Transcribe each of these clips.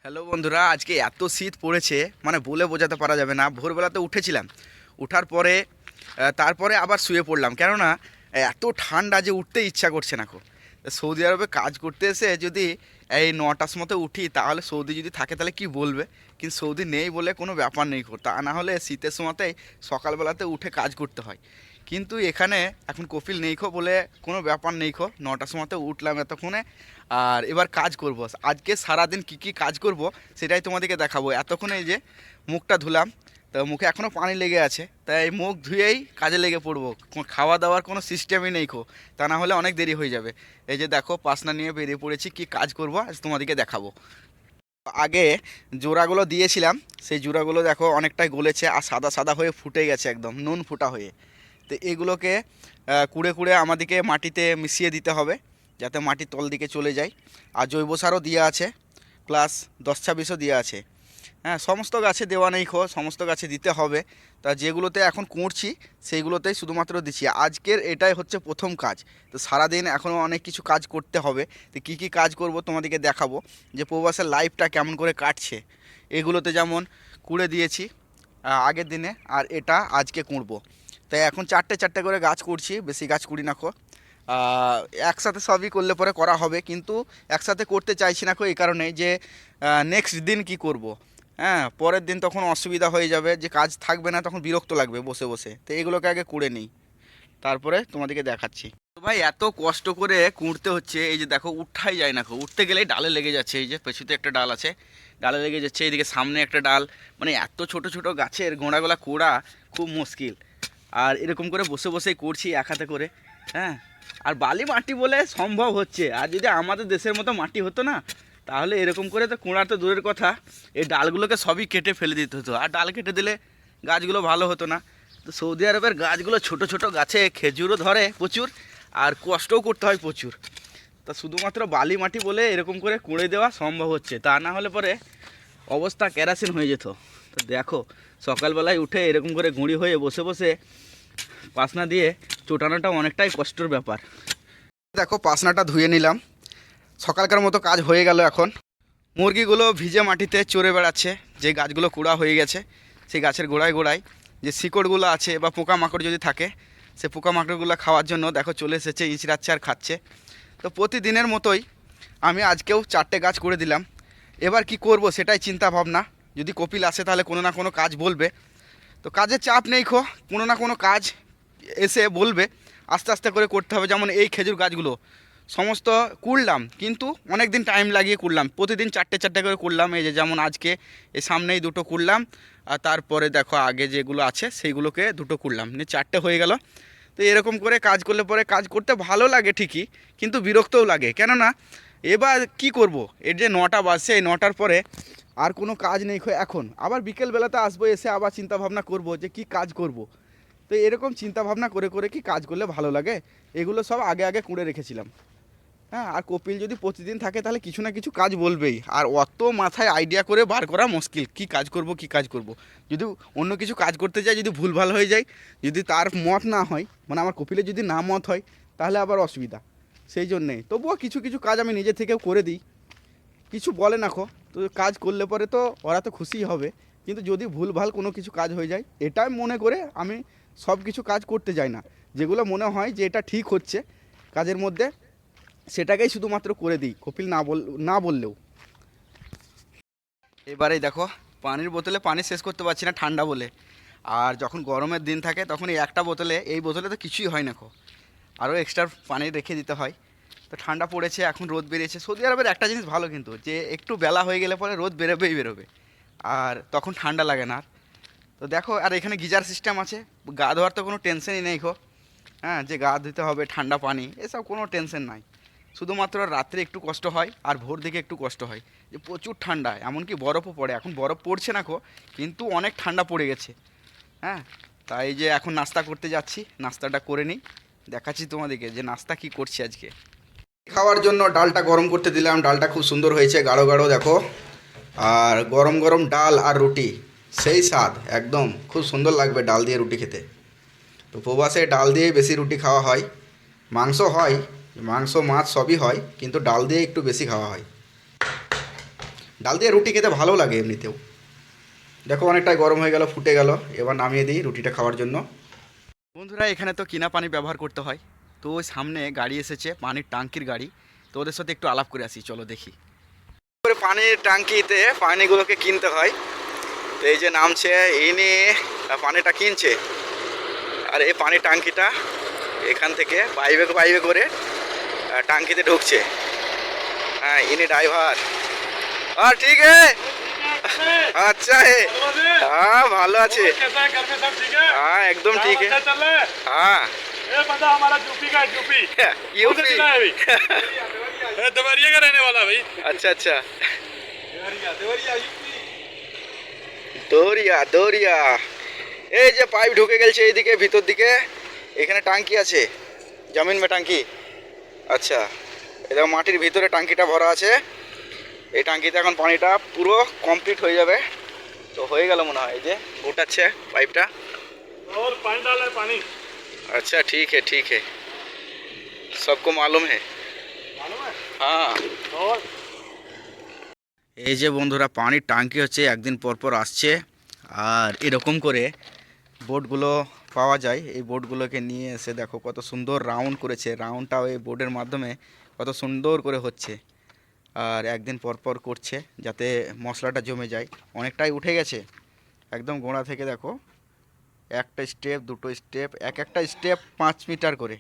Hello বন্ধুরা, আজকে এত শীত পড়েছে মানে বলে বোঝাতে পারা যাবে না। ভোরবেলাতে উঠেছিলাম, উঠার পরে তারপরে আবার শুয়ে পড়লাম, কেননা এত ঠান্ডা যে উঠতে ইচ্ছা করছে না। সৌদি আরবে কাজ করতে এসে যদি এই 9টার মতো উঠি, তাহলে সৌদি যদি থাকে তাহলে কি বলবে। কিন্তু সৌদি নেই বলে কোনো ব্যাপার নেই, তা না হলে শীতের সময়তেই সকালবেলাতে উঠে কাজ করতে হয়। কিন্তু এখানে এখন কপিল নেই বলে কোনো ব্যাপার নেই। 9টার সময়তে উঠলাম এতক্ষণে, আর এবার কাজ করব। আজকে সারাদিন কি কি কাজ করব সেটাই তোমাদেরকে দেখাবো। এতক্ষণে এই যে মুখটা ধুলাম, তো মুখে এখনও পানি লেগে আছে, তাই মুখ ধুয়েই কাজে লেগে পড়বো। খাওয়া দাওয়ার কোনো সিস্টেমই নেই, তা না হলে অনেক দেরি হয়ে যাবে। এই যে দেখো, পাসনা নিয়ে বেরিয়ে পড়েছি, কি কাজ করব আজ তোমাদেরকে দেখাবো। আগে জোড়াগুলো দিয়েছিলাম, সেই জোড়াগুলো দেখো অনেকটাই গলেছে আর সাদা সাদা হয়ে ফুটে গেছে, একদম নুন ফুটা হয়ে। তো এগুলোকে কুড়ে কুড়ে আমাদেরকে মাটিতে মিশিয়ে দিতে হবে, যাতে মাটির তল দিকে চলে যায়। আর জৈব সারও দেওয়া আছে, প্লাস 10-26ও দেওয়া আছে। হ্যাঁ, সমস্ত গাছে দেওয়া নেই, সমস্ত গাছে দিতে হবে। তা যেগুলোতে এখন কুঁড়ছি সেইগুলোতেই শুধুমাত্র দিচ্ছি। আজকের এটাই হচ্ছে প্রথম কাজ। তো সারাদিন এখনও অনেক কিছু কাজ করতে হবে। তো কী কী কাজ করব তোমাদেরকে দেখাবো, যে প্রবাসের লাইফটা কেমন করে কাটছে। এগুলোতে যেমন কুড়ে দিয়েছি আগের দিনে, আর এটা আজকে কুঁড়বো। তাই এখন চারটে চারটে করে গাছ কুড়ছি, বেশি গাছ কুড়ি না। একসাথে সবই করলে পরে করা হবে, কিন্তু একসাথে করতে চাইছি না এই কারণে যে নেক্সট দিন কি করব। হ্যাঁ, পরের দিন তখন অসুবিধা হয়ে যাবে, যে কাজ থাকবে না, তখন বিরক্ত লাগবে বসে বসে। তো এগুলোকে আগে কুড়ে নিই, তারপরে তোমাদেরকে দেখাচ্ছি। তো ভাই, এত কষ্ট করে কুঁড়তে হচ্ছে। এই যে দেখো, উঠাই যায় না, উঠতে গেলেই ডালে লেগে যাচ্ছে। এই যে পেছুতে একটা ডাল আছে, ডালে লেগে যাচ্ছে, এইদিকে সামনে একটা ডাল। মানে এত ছোট ছোট গাছের গোড়াগুলা কোড়া খুব মুশকিল। আর এরকম করে বসে বসেই করছি এক হাতে করে। হ্যাঁ, আর বালি মাটি বলে সম্ভব হচ্ছে। আর যদি আমাদের দেশের মতো মাটি হতো না, তাহলে এরকম করে তো কোঁড়া তো দূরের কথা, এই ডালগুলোকে সবই কেটে ফেলে দিতে হতো। আর ডাল কেটে দিলে গাছগুলো ভালো হতো না। তো সৌদি আরবের গাছগুলো ছোট ছোট গাছে খেজুরও ধরে প্রচুর, আর কষ্টও করতে হয় প্রচুর। তা শুধুমাত্র বালি মাটি বলে এরকম করে কুঁড়ে দেওয়া সম্ভব হচ্ছে, তা না হলে পরে অবস্থা কেরাসিন হয়ে যেত। তো দেখো, সকালবেলায় উঠে এরকম করে গুঁড়ি হয়ে বসে বসে পাসনা দিয়ে চোটানোটা অনেকটাই কষ্টের ব্যাপার। দেখো, পাসনাটা ধুয়ে নিলাম, সকালকার মতো কাজ হয়ে গেল। এখন মুরগিগুলো ভিজে মাটিতে চড়ে বেড়াচ্ছে, যে গাছগুলো কুড়া হয়ে গেছে সেই গাছের গোড়ায় গোড়ায় যে শিকড়গুলো আছে বা পোকামাকড় যদি থাকে, সে পোকামাকড়গুলো খাওয়ার জন্য দেখো চলে এসেছে, ইঁচড়াচ্ছে আর খাচ্ছে। তো প্রতিদিনের মতোই আমি আজকেও 4টে গাছ করে দিলাম। এবার কি করব সেটাই চিন্তা ভাবনা। যদি কপিল আসে তাহলে কোনো না কোনো কাজ বলবে। তো কাজের চাপ নেই, কোনো না কোনো কাজ এসে বলবে, আস্তে আস্তে করে করতে হবে। যেমন এই খেজুর গাছগুলো সমস্ত কুড়লাম, কিন্তু অনেক দিন টাইম লাগিয়ে কুড়লাম। প্রতিদিন 4টে 4টে করে কুড়লাম। এই যে যেমন আজকে এই সামনেই 2টো কুড়লাম, আর তারপরে দেখো আগে যেগুলো আছে সেইগুলোকে 2টো কুড়লাম, নিয়ে 4টে হয়ে গেল। তো এরকম করে কাজ করলে পরে কাজ করতে ভালো লাগে ঠিকই, কিন্তু বিরক্তও লাগে। কেননা এবার কি করব, এর যে 9টা বাজছে, এই 9টার পরে আর কোনো কাজ নেই। এখন আবার বিকেলবেলাতে আসবো, এসে আবার চিন্তা ভাবনা করব যে কি কাজ করব। তো এরকম চিন্তা ভাবনা করে করে কি কাজ করলে ভালো লাগে। এগুলো সব আগে আগে কুড়ে রেখেছিলাম। হ্যাঁ, আর কপিল যদি প্রতিদিন থাকে তাহলে কিছু না কিছু কাজ বলবেই, আর অত মাথায় আইডিয়া করে বার করা মুশকিল, কি কাজ করব কি কাজ করব। যদি অন্য কিছু কাজ করতে যাই, যদি ভুলভাল হয়ে যায়, যদি তার মত না হয়, মানে আমার কপিলের যদি না মত হয়, তাহলে আবার অসুবিধা। সেই জন্যেই তবুও কিছু কিছু কাজ আমি নিজে থেকেও করে দিই, কিছু বলে না। তো কাজ করলে পরে তো ওরা তো খুশিই হবে, কিন্তু যদি ভুলভাল কোনো কিছু কাজ হয়ে যায়, এটাই মনে করে আমি সব কিছু কাজ করতে যাই না। যেগুলো মনে হয় যে এটা ঠিক হচ্ছে কাজের মধ্যে, সেটাকেই শুধুমাত্র করে দিই, কপিল না বললেও। এবারেই দেখো, পানির বোতলে পানি শেষ করতে পারছি না ঠান্ডা বলে। আর যখন গরমের দিন থাকে তখন এই একটা বোতলে, এই বোতলে তো কিছুই হয় না, আরও এক্সট্রা পানি রেখে দিতে হয়। তো ঠান্ডা পড়েছে, এখন রোদ বেরিয়েছে। সৌদি আরবের একটা জিনিস ভালো কিন্তু, যে একটু বেলা হয়ে গেলে পরে রোদ বেরোবেই বেরোবে, আর তখন ঠান্ডা লাগে না আর। তো দেখো, আর এখানে গিজার সিস্টেম আছে, গা ধোয়ার তো কোনো টেনশনই নেই। হ্যাঁ, যে গা ধুতে হবে ঠান্ডা পানি, এসব কোনো টেনশন নাই। শুধুমাত্র রাত্রে একটু কষ্ট হয়, আর ভোর দিকে একটু কষ্ট হয়, যে প্রচুর ঠান্ডা, এমনকি বরফও পড়ে। এখন বরফ পড়ছে না কিন্তু অনেক ঠান্ডা পড়ে গেছে। হ্যাঁ, তাই যে এখন নাস্তা করতে যাচ্ছি, নাস্তাটা করে নিই, দেখাচ্ছি তোমাদেরকে যে নাস্তা কি করছি আজকে। খাওয়ার জন্য ডালটা গরম করতে দিলাম, ডালটা খুব সুন্দর হয়েছে, গাঢ় গাঢ় দেখো। আর গরম গরম ডাল আর রুটি, সেই স্বাদ একদম, খুব সুন্দর লাগবে ডাল দিয়ে রুটি খেতে। তো প্রবাসে ডাল দিয়ে বেশি রুটি খাওয়া হয়। মাংস হয়, মাংস মাছ সবই হয়, কিন্তু ডাল দিয়ে একটু বেশি খাওয়া হয়। ডাল দিয়ে রুটি খেতে ভালো লাগে এমনিতেও। দেখো অনেকটাই গরম হয়ে গেল, ফুটে গেল, এবার নামিয়ে দিই রুটিটা খাওয়ার জন্য। বন্ধুরা এখানে তো কিনা পানি ব্যবহার করতে হয়, তো ওই সামনে গাড়ি এসেছে, পানির ট্যাঙ্কির গাড়ি। তো ওদের সাথে একটু আলাপ করে আসি, চলো দেখি। পানির ট্যাঙ্কিতে পানিগুলোকে কিনতে হয়। তো এই যে নামছে, ইনি পানিটা কিনছে। আর এই পানির ট্যাঙ্কিটা এখান থেকে পাইপে পাইপে করে ট্যাঙ্কিতে ঢুকছে। হ্যাঁ ইনি ড্রাইভার। हाँ ठीक है। अच्छा है। हाँ ভালো আছে। हाँ एकदम ठीक है। हाँ ये बंदा हमारा यूपी का है, यूपी यूपी। देवरिया का रहने वाला भाई। अच्छा अच्छा। देवरिया দৌড়িয়া দৌড়িয়া। এই যে পাইপ ঢুকে গেছে এইদিকে ভিতর দিকে, এখানে ট্যাঙ্কি আছে, জমিন মে ট্যাঙ্কি। আচ্ছা এটা মাটির ভিতরে ট্যাঙ্কিটা ভরা আছে। এই ট্যাঙ্কিতে এখন পানিটা পুরো কমপ্লিট হয়ে যাবে। তো হয়ে গেল মনে হয়, এই যে গোটাচ্ছে পাইপটা। और पानी डाला है पानी। अच्छा ठीक है सबको मालूम है। मालूम है। হ্যাঁ और এই যে বন্ধুরা পানির ট্যাঙ্কি হচ্ছে একদিন পর পর আসছে। আর এরকম করে বোটগুলো পাওয়া যায়, এই বোটগুলোকে নিয়ে এসে দেখো কত সুন্দর রাউন্ড করেছে। রাউন্ডটাও এই বোটের মাধ্যমে কত সুন্দর করে হচ্ছে। আর একদিন পর পর করছে যাতে মশলাটা জমে যায়। অনেকটাই উঠে গেছে একদম গোড়া থেকে। দেখো একটা স্টেপ, দুটো স্টেপ, এক একটা স্টেপ 5 মিটার করে,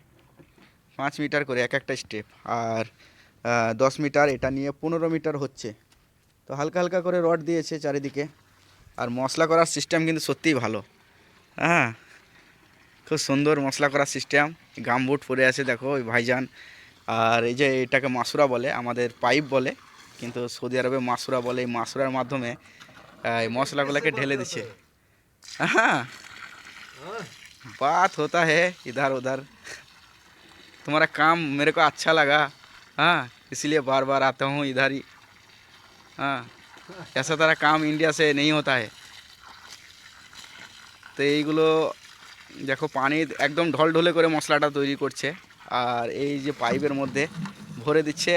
5 মিটার করে এক একটা স্টেপ। আর 10 মিটার, এটা নিয়ে 15 মিটার হচ্ছে। তো হালকা হালকা করে রড দিয়েছে চারিদিকে। আর মশলা করার সিস্টেম কিন্তু সত্যিই ভালো। হ্যাঁ খুব সুন্দর মশলা করার সিস্টেম। গামবুট পরে আছে দেখো ওই ভাইজান। আর এই যে এটাকে মাসুরা বলে, আমাদের পাইপ বলে, কিন্তু সৌদি আরবে মাসুরা বলে। এই মাসুরার মাধ্যমে এই মশলাগুলোকে ঢেলে দিচ্ছে। हाँ बात होता है इधर उधर। तुम्हारा काम मेरे को अच्छा लगा, हाँ इसलिए बार बार आता हूँ इधर ही। हाँ ऐसा तरह काम इंडिया से नहीं होता है। তো এইগুলো দেখো পানি একদম ঢলঢলে করে মশলাটা তৈরি করছে। আর এই যে পাইপের মধ্যে ভরে দিচ্ছে,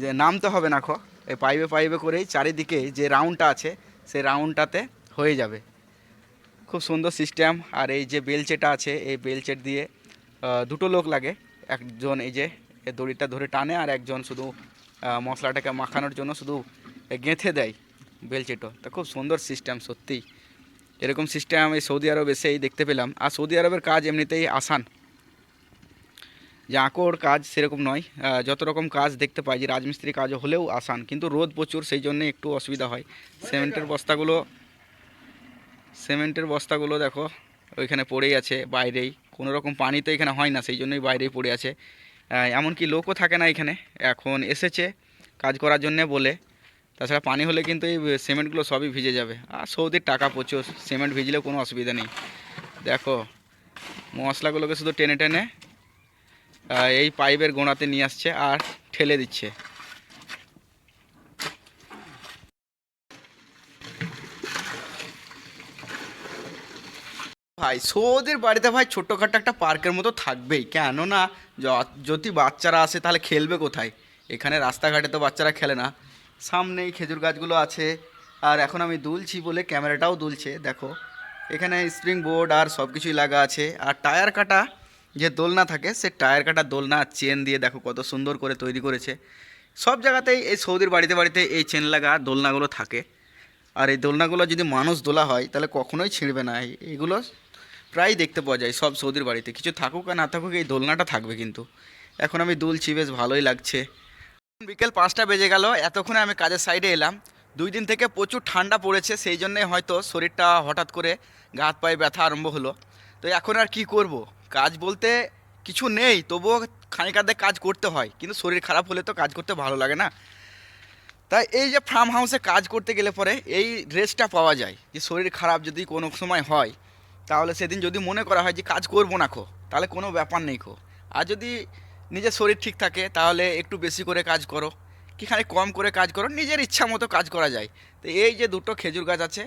যে নামতে হবে না খো, এই পাইপে পাইপে করেই চারিদিকে যে রাউন্ডটা আছে সেই রাউন্ডটাতে হয়ে যাবে। খুব সুন্দর সিস্টেম। আর এই যে বেলচেটা আছে, এই বেলচেট দিয়ে দুটো লোক লাগে। একজন এই যে এই দড়িটা ধরে টানে, আর একজন শুধু মশলাটাকে মাখানোর জন্য শুধু গেঁথে দেয় বেলচেটো। তা খুব সুন্দর সিস্টেম সত্যিই। এরকম সিস্টেম এই সৌদি আরব এসেই দেখতে পেলাম। আর সৌদি আরবের কাজ এমনিতেই আসান, যে আঁকড় কাজ সেরকম নয়। যত রকম কাজ দেখতে পাই, যে রাজমিস্ত্রি কাজ হলেও আসান, কিন্তু রোদ প্রচুর, সেই জন্যে একটু অসুবিধা হয়। সিমেন্টের বস্তাগুলো দেখো ওইখানে পড়েই আছে বাইরেই। কোনো রকম পানি তো এখানে হয় না, সেই জন্যই বাইরেই পড়ে আছে। এমনকি লোকও থাকে না এখানে, এখন এসেছে কাজ করার জন্যে বলে। তাছাড়া পানি হলে কিন্তু এই সিমেন্টগুলো সবই ভিজে যাবে। আর সৌদির টাকা প্রচুর, সিমেন্ট ভিজলেও কোনো অসুবিধা নেই। দেখো মশলাগুলোকে শুধু টেনে টেনে এই পাইপের গোড়াতে নিয়ে আসছে আর ঠেলে দিচ্ছে। ভাই সৌদির বাড়িতে ভাই ছোট্টখাটো একটা পার্কের মতো থাকবেই, কেননা যদি বাচ্চারা আসে তাহলে খেলবে কোথায়? এখানে রাস্তাঘাটে তো বাচ্চারা খেলে না। সামনেই খেজুর গাছগুলো আছে। আর এখন আমি দুলছি বলে ক্যামেরাটাও দুলছে। দেখো এখানে স্প্রিং বোর্ড আর সব কিছুই লাগা আছে। আর টায়ার কাটা যে দোলনা থাকে, সে টায়ার কাটা দোলনা চেন দিয়ে দেখো কত সুন্দর করে তৈরি করেছে। সব জায়গাতেই এই সৌদির বাড়িতে বাড়িতে এই চেন লাগা দোলনাগুলো থাকে। আর এই দোলনাগুলো যদি মানুষ দোলা হয় তাহলে কখনোই ছিঁড়বে না। এইগুলো প্রায় দেখতে পাওয়া যায় সব সৌদির বাড়িতে, কিছু থাকুক আর না থাকুক এই দোলনাটা থাকবে কিন্তু। এখন আমি দুলছি, বেশ ভালোই লাগছে। বিকেল 5টা বেজে গেল, এতক্ষণে আমি কাজের সাইডে এলাম। 2 দিন থেকে প্রচুর ঠান্ডা পড়েছে, সেই জন্যে হয়তো শরীরটা হঠাৎ করে গা হাত পায়ে ব্যথা আরম্ভ হলো। তো এখন আর কি করব, কাজ বলতে কিছু নেই, তবুও খানিক আধে কাজ করতে হয়। কিন্তু শরীর খারাপ হলে তো কাজ করতে ভালো লাগে না। তাই এই যে ফার্ম হাউসে কাজ করতে গেলে পরে এই রেস্টটা পাওয়া যায়, যে শরীর খারাপ যদি কোনো সময় হয় তাহলে সেদিন যদি মনে করা হয় যে কাজ করবো না খো, তাহলে কোনো ব্যাপার নেই খো। আর যদি নিজের শরীর ঠিক থাকে তাহলে একটু বেশি করে কাজ করো, কি খানিক কম করে কাজ করো, নিজের ইচ্ছা মতো কাজ করা যায়। তো এই যে দুটো খেজুর গাছ আছে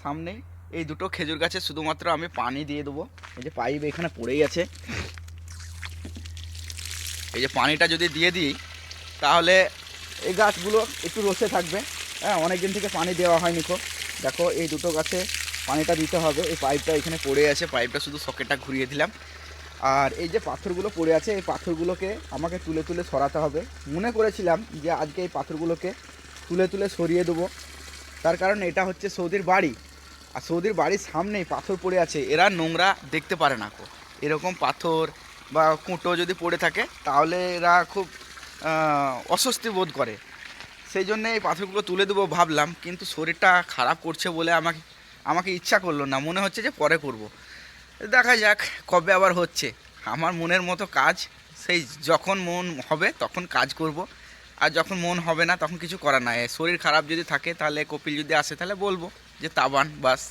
সামনে, এই দুটো খেজুর গাছে শুধুমাত্র আমি পানি দিয়ে দেবো। এই যে পাইপ এখানে পড়েই আছে, এই যে পানিটা যদি দিয়ে দিই তাহলে এই গাছগুলো একটু রসে থাকবে। হ্যাঁ, অনেক দিন থেকে পানি দেওয়া হয়নি খুব। দেখো এই দুটো গাছে পানিটা দিতে হবে। এই পাইপটা এখানে পড়ে আছে, পাইপটা শুধু সকেটটা ঘুরিয়ে দিলাম। আর এই যে পাথরগুলো পড়ে আছে, এই পাথরগুলোকে আমাকে তুলে তুলে সরাতে হবে। মনে করেছিলাম যে আজকে এই পাথরগুলোকে তুলে তুলে সরিয়ে দেবো, তার কারণ এটা হচ্ছে সৌদির বাড়ি, আর সৌদির বাড়ির সামনেই পাথর পড়ে আছে। এরা নোংরা দেখতে পারে না কো, এরকম পাথর বা কুঁটো যদি পড়ে থাকে তাহলে এরা খুব অস্বস্তি বোধ করে। সেই জন্যে এই পাথরগুলো তুলে দেবো ভাবলাম, কিন্তু শরীরটা খারাপ করছে বলে আমাকে ইচ্ছা করলো না, মনে হচ্ছে যে পরে করব। দেখা যাক কবে আবার হচ্ছে। আমার মনের মতো কাজ, সেই যখন মন হবে তখন কাজ করব, আর যখন মন হবে না তখন কিছু করার নাই। শরীর খারাপ যদি থাকে তাহলে কপিল যদি আসে তাহলে বলবো যে তাবান বাস,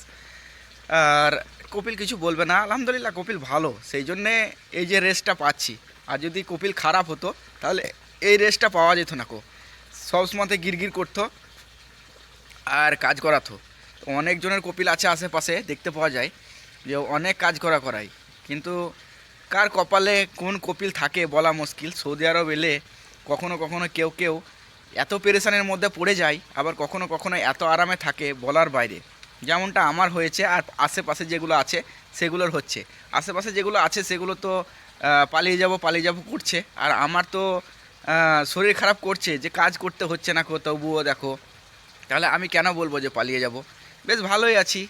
আর কপিল কিছু বলবে না। আলহামদুলিল্লাহ কপিল ভালো, সেই জন্যে এই যে রেস্টটা পাচ্ছি। আর যদি কপিল খারাপ হতো তাহলে এই রেস্টটা পাওয়া যেত না কো, সবসময়তে গিরগির করতো আর কাজ করাতো। অনেকজনের কপিল আছে আশেপাশে, দেখতে পাওয়া যায় যে অনেক কাজ করায়, কিন্তু কার কপালে কোন কপিল থাকে বলা মুশকিল। সৌদি আরব এলে কখনো কখনো কেউ এত পেরেশানের মধ্যে পড়ে যায়, আবার কখনো কখনো এত আরামে থাকে বলার বাইরে। যেমনটা আমার হয়েছে, আর আশেপাশে যেগুলো আছে সেগুলোর হচ্ছে। আশেপাশে যেগুলো আছে সেগুলো তো পালিয়ে যাব করছে, আর আমার তো শরীর খারাপ করছে যে কাজ করতে হচ্ছে না কো, তবুও দেখো। তাহলে আমি কেন বলবো যে পালিয়ে যাব? বেশ ভালোই আছি।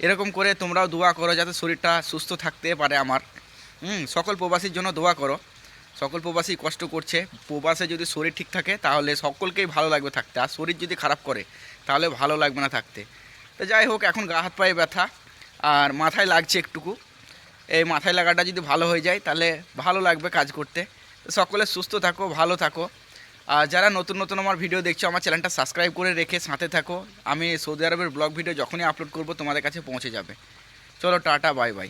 এরকম করে তোমরাও দোয়া করো যাতে শরীরটা সুস্থ থাকতে পারে আমার। সকল প্রবাসীর জন্য দোয়া করো। সকল প্রবাসী কষ্ট করছে, প্রবাসে যদি শরীর ঠিক থাকে তাহলে সকলকেই ভালো লাগবে থাকতে, আর শরীর যদি খারাপ করে তাহলে ভালো লাগবে না থাকতে। তো যাই হোক, এখন গা হাত পায়ে ব্যথা আর মাথায় লাগছে একটুকু। এই মাথায় লাগাটা যদি ভালো হয়ে যায় তাহলে ভালো লাগবে কাজ করতে। তো সকলে সুস্থ থাকো, ভালো থাকো। আর যারা নতুন নতুন আমার ভিডিও দেখছো, আমার চ্যানেলটা সাবস্ক্রাইব করে রেখে সাথে থাকো। আমি সৌদি আরবের ব্লগ ভিডিও যখনই আপলোড করব তোমাদের কাছে পৌঁছে যাবে। চলো টাটা, বাই বাই।